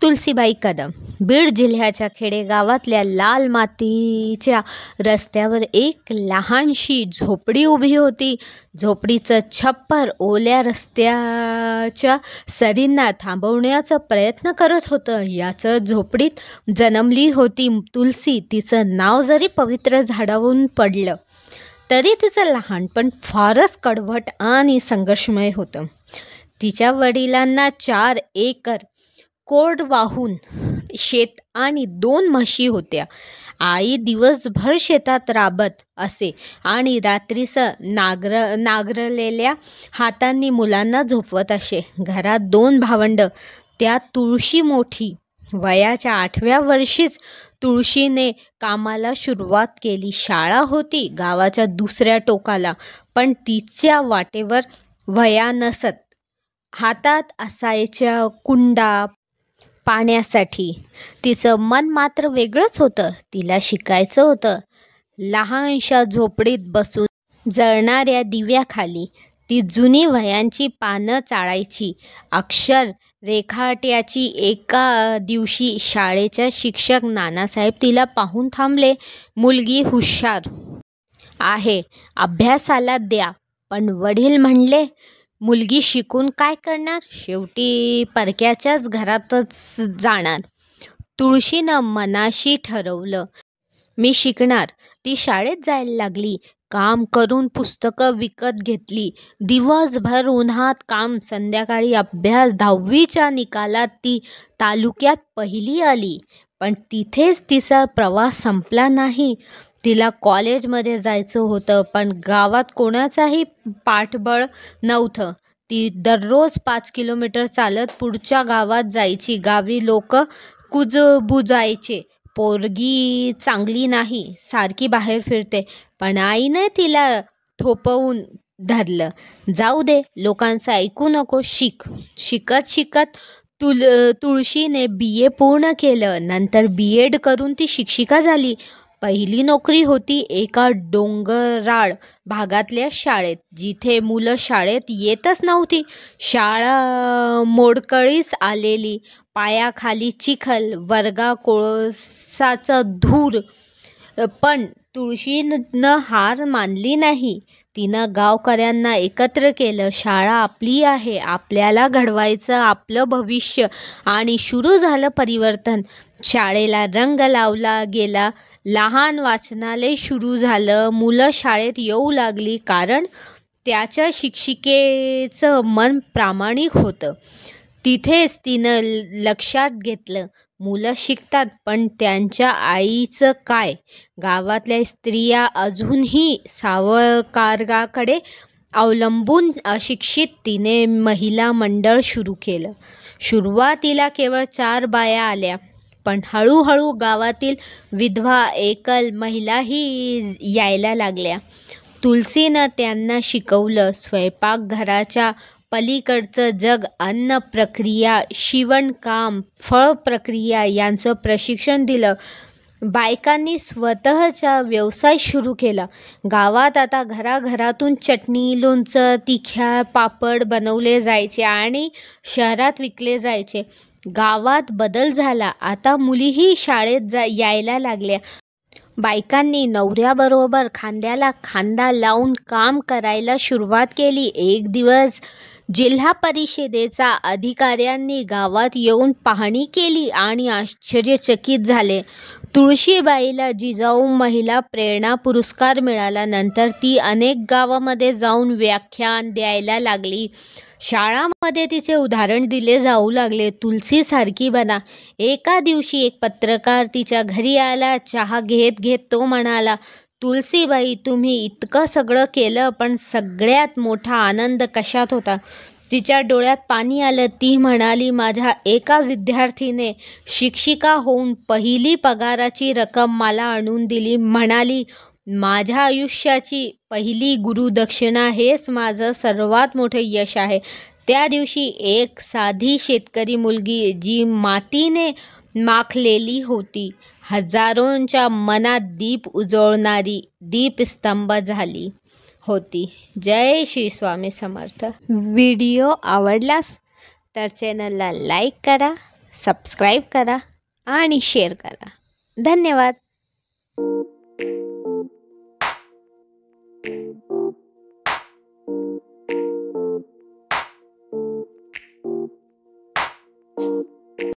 तुलसीबाई कदम. बीड जिल्ह्याच्या खेडेगावातल्या लाल मातीच्या रस्त्यावर एक लहानशी झोपडी उभी होती. झोपडीचं छप्पर ओल्या रस्त्याच्या सरींना थांबवण्याचा प्रयत्न करत होतं. याचं झोपडीत जन्मली होती तुलसी. तिचं नाव जरी पवित्र झाडावरून पडलं तरी तिचं लहानपण फारच कडवट आणि संघर्षमय होतं. तिच्या वडिलांना 4 एकर कोरडवाहू शेत आणि 2 म्हशी होत्या. आई दिवसभर शेतात राबत असे आणि रात्रीचं नांगरलेल्या हातांनी मुलांना झोपवत असे. घरात 2 भावंडं, त्यात तुळशी मोठी. वयाच्या 8व्या वर्षीच तुळशीने कामाला सुरुवात केली. शाळा होती गावाच्या दुसऱ्या टोकाला, पण तिच्या वाटेवर वह्या नसत. हातात असायच्या कुंडा पाण्यासाठी. तिचं मन मात्र वेगळंच होतं. तिला शिकायचं होतं. लहानशा झोपडीत बसून जळणाऱ्या दिव्याखाली ती जुनी वह्यांची पानं चाळायची, अक्षर रेखाटायची. एका दिवशी शाळेच्या शिक्षक नानासाहेब तिला पाहून थांबले. मुलगी हुशार आहे, अभ्यासाला द्या. पण वडील म्हणले, मुलगी शिकून काय करणार, शेवटी परक्याच्याच घरातच जाणार. तुळशीनं मनाशी ठरवलं, मी शिकणार. ती शाळेत जायला लागली. काम करून पुस्तकं विकत घेतली. दिवसभर उन्हात काम, संध्याकाळी अभ्यास. 10वीच्या निकालात ती तालुक्यात पहिली आली. पण तिथेच तिचा प्रवास संपला नाही. तिला कॉलेजमध्ये जायचं होतं, पण गावात कोणाचाही पाठबळ नव्हतं. ती दररोज 5 किलोमीटर चालत पुढच्या गावात जायची. गावी लोक कुजबुजायचे, पोरगी चांगली नाही, सारखी बाहेर फिरते. पण आईने तिला थोपवून धरलं, जाऊ दे, लोकांचं ऐकू नको, शिक. शिकत शिकत तुळशीने BA पूर्ण केलं. नंतर BEd करून ती शिक्षिका झाली. पहिली नोकरी होती एका डोंगराळ भागातल्या शाळेत, जिथे मुलं शाळेत येतच नव्हती. शाळा मोडकळीस आलेली, पायाखाली चिखल, वर्गा कोळसाचं धूर. पण तुळशीनं हार मानली नाही. तिनं गावकऱ्यांना एकत्र केलं. शाळा आपली आहे, आपल्याला घडवायचं आपलं भविष्य. आणि सुरू झालं परिवर्तन. शाळेला रंग लावला गेला. लहान वाचनालय सुरू झालं. मुलं शाळेत येऊ लागली, कारण त्याच्या शिक्षिकेचं मन प्रामाणिक होतं. तिथेच तिनं लक्षात घेतलं, मुलं शिकतात, पण त्यांच्या आईचं काय. गावातल्या स्त्रिया अजूनही सावकाराकडे अवलंबून अशिक्षित. तिने महिला मंडळ सुरू केलं. सुरुवातीला केवळ 4 बाया आल्या, पण हळूहळू गावातील विधवा, एकल महिलाही यायला लागल्या. तुलसीनं त्यांना शिकवलं स्वयंपाकघराच्या पलीकडचं जग, अन्न प्रक्रिया, शिवणकाम, फळ प्रक्रिया यांचं प्रशिक्षण दिलं. बायकांनी स्वतःचा व्यवसाय सुरू केला. गावात आता घराघरातून चटणी, लोणचं, तिखा, पापड बनवले जायचे आणि शहरात विकले जायचे. गावात बदल झाला. आता मुलीही शाळेत यायला लागल्या. बायकांनी नवऱ्याबरोबर खांद्याला खांदा लावून काम करायला सुरुवात केली. एक दिवस जिल्हा परिषदेच्या अधिकाऱ्यांनी गावात येऊन पाहणी केली आणि आश्चर्यचकित झाले. तुळशीबाईला जिजाऊ महिला प्रेरणा पुरस्कार मिळाला. नंतर ती अनेक गावामध्ये जाऊन व्याख्यान द्यायला लागली. शाळांमध्ये तिचे उदाहरण दिले जाऊ लागले, तुलसीसारखी बना. एका दिवशी एक पत्रकार तिच्या घरी आला. चहा घेत घेत तो म्हणाला, तुळशीबाई, तुम्ही इतकं सगळं केलं, पण सगळ्यात मोठा आनंद कशात होता. तिच्या डोळ्यात पाणी आलं. ती म्हणाली, माझ्या एका विद्यार्थीने शिक्षिका होऊन पहिली पगाराची रक्कम मला आणून दिली. म्हणाली, माझ्या आयुष्याची पहिली गुरुदक्षिणा हेच माझं सर्वात मोठं यश आहे. त्या दिवशी एक साधी शेतकरी मुलगी, जी मातीने माखलेली होती, हजारोंच्या मनात दीप उजळणारी दीपस्तंभ झाली होती. जय श्री स्वामी समर्थ. व्हिडिओ आवडलास तर चॅनलला लाईक करा, सबस्क्राईब करा आणि शेअर करा. धन्यवाद.